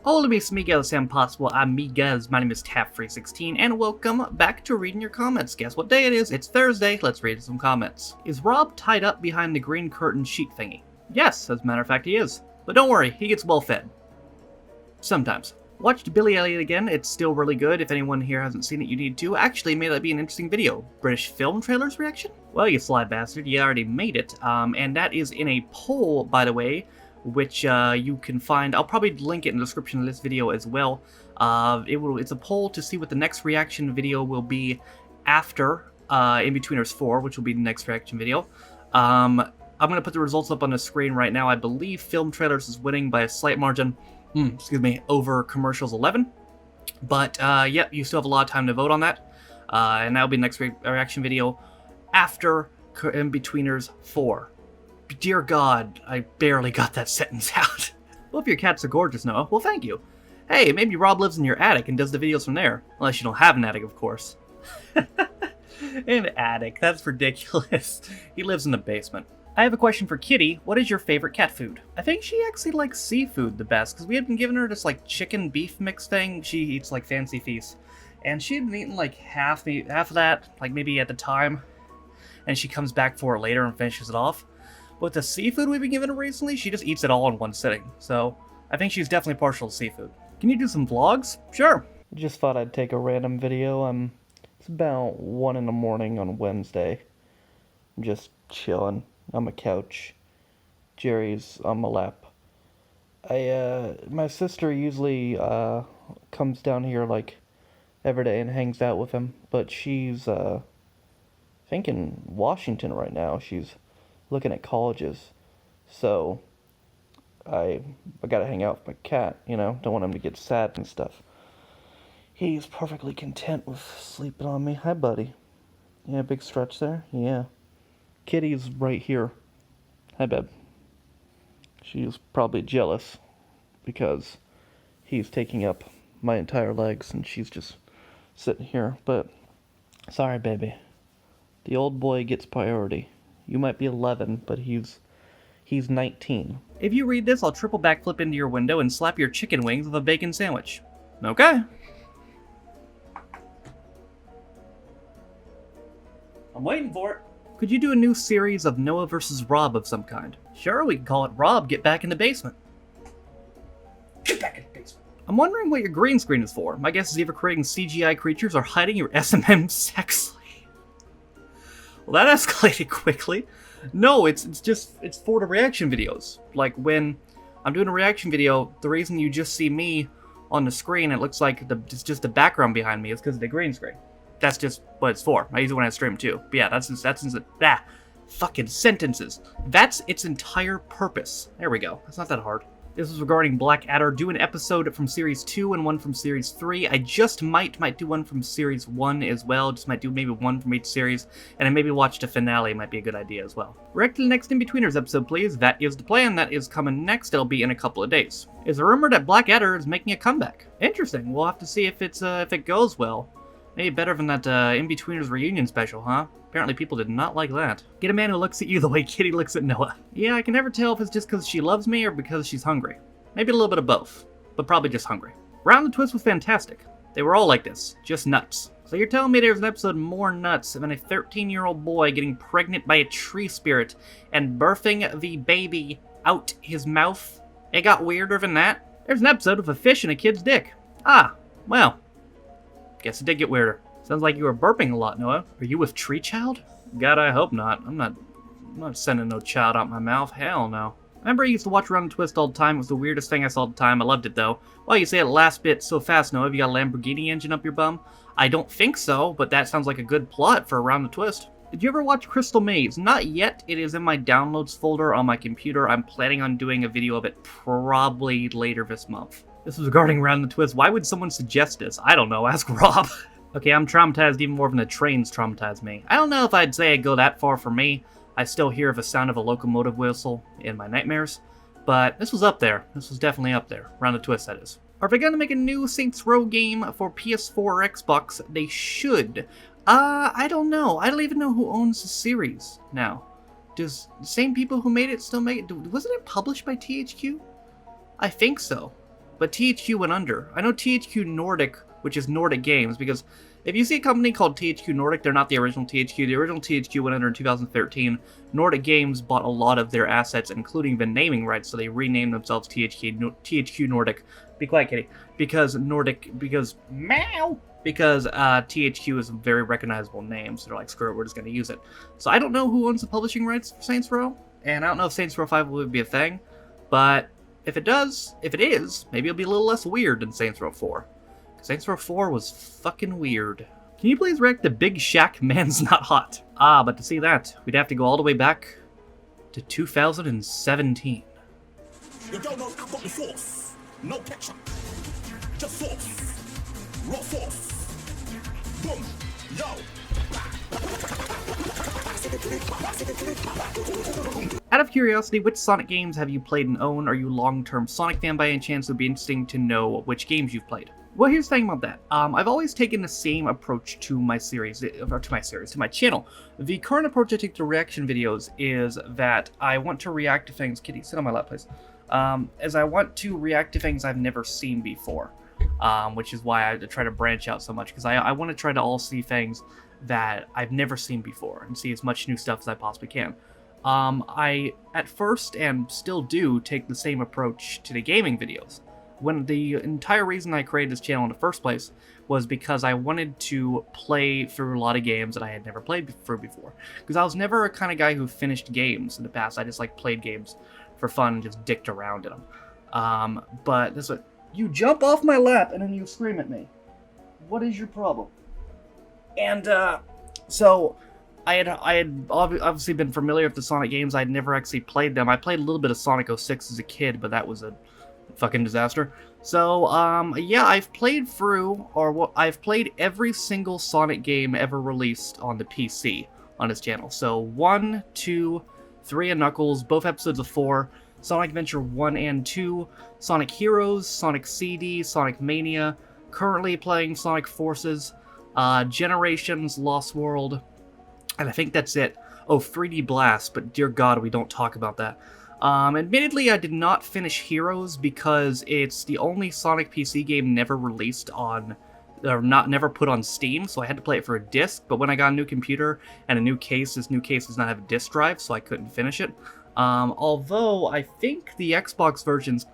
Hola mis amigos and possible amigas, my name is Taff316 and welcome back to reading your comments. Guess what day it is? It's Thursday, let's read some comments. Is Rob tied up behind the green curtain sheet thingy? Yes, as a matter of fact he is. But don't worry, he gets well fed. Sometimes. Watched Billy Elliot again, it's still really good. If anyone here hasn't seen it, you need to. Actually, may that be an interesting video. British film trailers reaction? Well, you sly bastard, you already made it. And that is in a poll, by the way, which you can find. I'll probably link it in the description of this video as well. It's a poll to see what the next reaction video will be after Inbetweeners 4, which will be the next reaction video. I'm going to put the results up on the screen right now. I believe Film Trailers is winning by a slight margin, over Commercials 11. But, yep, you still have a lot of time to vote on that. And that'll be the next reaction video after Inbetweeners 4. Dear God, I barely got that sentence out. Well, if your cats are gorgeous, Noah, well, thank you. Hey, maybe Rob lives in your attic and does the videos from there. Unless you don't have an attic, of course. An attic, that's ridiculous. He lives in the basement. I have a question for Kitty. What is your favorite cat food? I think she actually likes seafood the best, because we had been giving her this, like, chicken-beef mix thing. She eats, like, Fancy Feast. And she had been eating, like, half of that, like, maybe at the time. And she comes back for it later and finishes it off. But the seafood we've been giving her recently, she just eats it all in one sitting. So, I think she's definitely partial to seafood. Can you do some vlogs? Sure. I just thought I'd take a random video. It's about 1 in the morning on Wednesday. I'm just chilling on my couch. Jerry's on my lap. My sister usually comes down here like every day and hangs out with him. But she's, I think in Washington right now. She's looking at colleges, so I gotta hang out with my cat, you know, don't want him to get sad and stuff. He's perfectly content with sleeping on me. Hi, buddy. Yeah, big stretch there? Yeah. Kitty's right here. Hi, babe. She's probably jealous because he's taking up my entire legs and she's just sitting here, but sorry, baby. The old boy gets priority. You might be 11, but he's 19. If you read this, I'll triple backflip into your window and slap your chicken wings with a bacon sandwich. Okay. I'm waiting for it. Could you do a new series of Noah versus Rob of some kind? Sure, we can call it Rob Get Back in the Basement. Get back in the basement. I'm wondering what your green screen is for. My guess is either creating CGI creatures or hiding your S&M sex. Well, that escalated quickly. No, it's for the reaction videos. Like, when I'm doing a reaction video, the reason you just see me on the screen, it looks like it's just the background behind me, is because of the green screen. That's just what it's for. I use it when I stream too. But yeah, that's fucking sentences. That's its entire purpose. There we go. That's not that hard. This is regarding Blackadder. Do an episode from Series 2 and one from Series 3. I just might do one from Series 1 as well. Just might do maybe one from each series. And then maybe watch the finale. Might be a good idea as well. React to the next Inbetweeners episode, please. That is the plan. That is coming next. It'll be in a couple of days. There's a rumor that Blackadder is making a comeback. Interesting. We'll have to see if it goes well. Maybe better than that Inbetweeners reunion special, huh? Apparently people did not like that. Get a man who looks at you the way Kitty looks at Noah. Yeah, I can never tell if it's just because she loves me or because she's hungry. Maybe a little bit of both, but probably just hungry. Round the Twist was fantastic. They were all like this, just nuts. So you're telling me there's an episode more nuts than a 13-year-old boy getting pregnant by a tree spirit and birthing the baby out his mouth? It got weirder than that. There's an episode of a fish in a kid's dick. Ah, well. Guess it did get weirder. Sounds like you were burping a lot, Noah. Are you with Tree Child? God, I hope not. I'm not sending no child out my mouth. Hell no. I remember I used to watch Round the Twist all the time. It was the weirdest thing I saw all the time. I loved it, though. Well, you say it last bit so fast, Noah. Have you got a Lamborghini engine up your bum? I don't think so, but that sounds like a good plot for Round the Twist. Did you ever watch Crystal Maze? Not yet. It is in my downloads folder on my computer. I'm planning on doing a video of it probably later this month. This was regarding Round the Twist. Why would someone suggest this? I don't know. Ask Rob. Okay, I'm traumatized even more than the trains traumatized me. I don't know if I'd say I'd go that far for me. I still hear the sound of a locomotive whistle in my nightmares. But this was up there. This was definitely up there. Round the Twist, that is. Are they gonna make a new Saints Row game for PS4 or Xbox? They should. I don't know. I don't even know who owns the series now. Does the same people who made it still make it? Wasn't it published by THQ? I think so. but THQ went under. I know THQ Nordic, which is Nordic Games, because if you see a company called THQ Nordic, they're not the original THQ. The original THQ went under in 2013. Nordic Games bought a lot of their assets, including the naming rights, so they renamed themselves THQ Nordic. Be quiet, kitty. Because THQ is a very recognizable name, so they're like, screw it, we're just going to use it. So I don't know who owns the publishing rights for Saints Row, and I don't know if Saints Row 5 will be a thing, but if it is, maybe it'll be a little less weird than Saints Row 4. Saints Row 4 was fucking weird. Can you please react to Big Shaq Man's Not Hot? But to see that, we'd have to go all the way back to 2017. You don't know, I've got the sauce. No ketchup. Just sauce. Raw sauce. Boom. Yo. Out of curiosity, which Sonic games have you played and own? Are you a long-term Sonic fan by any chance? It would be interesting to know which games you've played. Well, here's the thing about that. I've always taken the same approach to my channel. The current approach I take to reaction videos is that I want to react to things. Kitty, sit on my lap, please. As I want to react to things I've never seen before, which is why I try to branch out so much, because I want to try to all see things that I've never seen before and see as much new stuff as I possibly can. I, at first, and still do, take the same approach to the gaming videos. When the entire reason I created this channel in the first place was because I wanted to play through a lot of games that I had never played through before. Because I was never a kind of guy who finished games in the past. I just like played games for fun and just dicked around in them. But this is you jump off my lap and then you scream at me. What is your problem? And so I had obviously been familiar with the Sonic games. I'd never actually played them. I played a little bit of Sonic 06 as a kid, but that was a fucking disaster. So, yeah, I've played every single Sonic game ever released on the PC on this channel. So, 1, 2, 3 and Knuckles, both episodes of 4, Sonic Adventure 1 and 2, Sonic Heroes, Sonic CD, Sonic Mania, currently playing Sonic Forces, Generations, Lost World, and I think that's it. Oh, 3D Blast, but dear God, we don't talk about that. Admittedly, I did not finish Heroes because it's the only Sonic PC game never released on, or never put on Steam, so I had to play it for a disc, but when I got a new computer and a new case, this new case does not have a disc drive, so I couldn't finish it. Although, I think the Xbox version's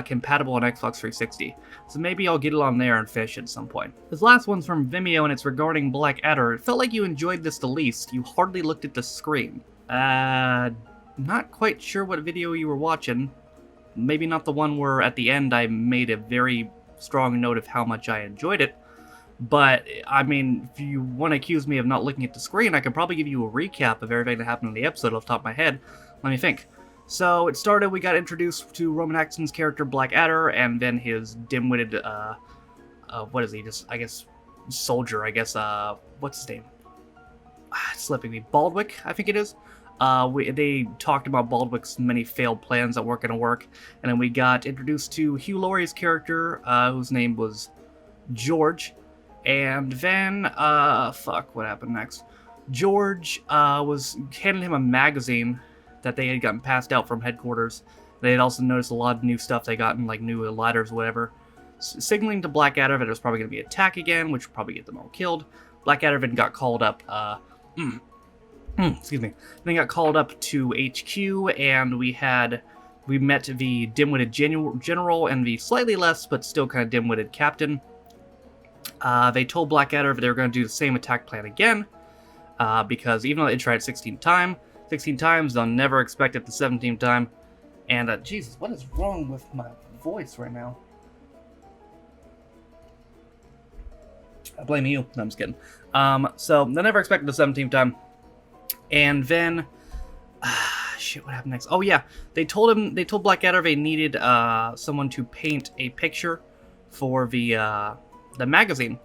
compatible on Xbox 360, so maybe I'll get it on there and finish it at some point. This last one's from Vimeo, and it's regarding Black Adder. It felt like you enjoyed this the least. You hardly looked at the screen. Not quite sure what video you were watching. Maybe not the one where at the end I made a very strong note of how much I enjoyed it. But, I mean, if you want to accuse me of not looking at the screen, I could probably give you a recap of everything that happened in the episode off the top of my head. Let me think. So, it started, we got introduced to Rowan Atkinson's character Black Adder, and then his dim-witted, what is he, just, I guess, soldier, I guess, what's his name? It's slipping me. Baldwick, I think it is. They talked about Baldwick's many failed plans that weren't going to work, and then we got introduced to Hugh Laurie's character, whose name was George, and then, what happened next? George, was handing him a magazine that they had gotten passed out from headquarters. They had also noticed a lot of new stuff they got in, like new ladders, whatever, signaling to Blackadder that it was probably going to be an attack again, which would probably get them all killed. Blackadder then got called up, excuse me. Then got called up to HQ, and we met the dim-witted general and the slightly less, but still kind of dim-witted captain. They told Blackadder that they were going to do the same attack plan again, because even though they tried 16 times, they'll never expect it the 17th time. And, Jesus, what is wrong with my voice right now? I blame you. No, I'm just kidding. So, they'll never expect it the 17th time. And then, shit, what happened next? Oh yeah, they told Blackadder they needed someone to paint a picture for the magazine,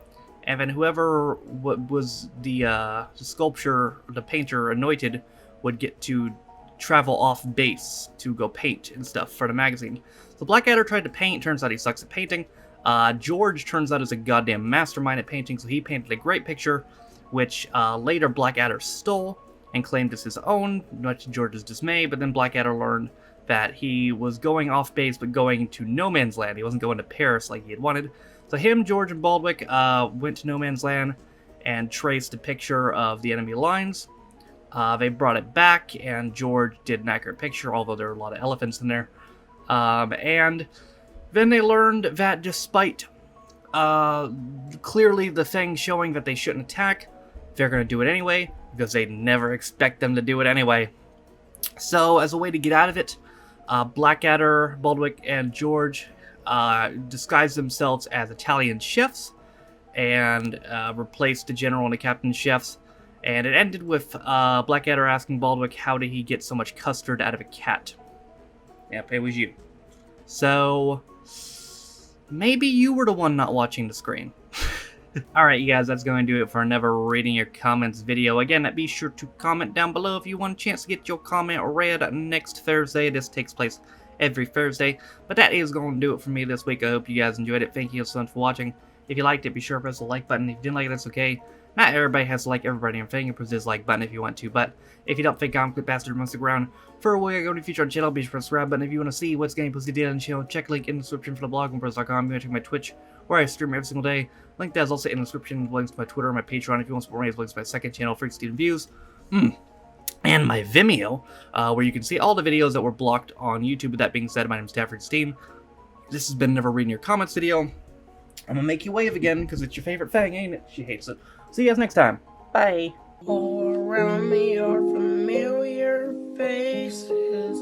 and then whoever was the sculpture, the painter anointed, would get to travel off base to go paint and stuff for the magazine. So Blackadder tried to paint. Turns out he sucks at painting. George turns out is a goddamn mastermind at painting, so he painted a great picture, which later Blackadder stole and claimed as his own, much to George's dismay, but then Blackadder learned that he was going off base but going to no man's land. He wasn't going to Paris like he had wanted. So him, George, and Baldwick went to no man's land and traced a picture of the enemy lines. They brought it back, and George did an accurate picture, although there were a lot of elephants in there. And then they learned that despite clearly the thing showing that they shouldn't attack, they're going to do it anyway, because they never expect them to do it anyway. So, as a way to get out of it, Blackadder, Baldwick, and George disguised themselves as Italian chefs and replaced the general and the captain chefs. And it ended with Blackadder asking Baldwick how did he get so much custard out of a cat. Yep, it was you. So, maybe you were the one not watching the screen. Alright, you guys, that's going to do it for another reading your comments video. Again, be sure to comment down below if you want a chance to get your comment read next Thursday. This takes place every Thursday. But that is going to do it for me this week. I hope you guys enjoyed it. Thank you so much for watching. If you liked it, be sure to press the like button. If you didn't like it, that's okay. Not everybody has to like everybody and everything. Press this like button if you want to. But if you don't think I'm a clip bastard must stick around for a way I go to the future on the channel, be sure to press the subscribe button. If you want to see what's getting posted daily on the channel, check the link in the description for the blog on press.com. You want to check my Twitch, where I stream every single day. Link that is also in the description. Links to my Twitter and my Patreon if you want to support me. Links to my second channel, Freak Steven Views. And my Vimeo, where you can see all the videos that were blocked on YouTube. With that being said, my name is Taffrey Steam. This has been another reading your comments video. I'm gonna make you wave again because it's your favorite thing, ain't it? She hates it. See you guys next time. Bye. All around me are familiar faces.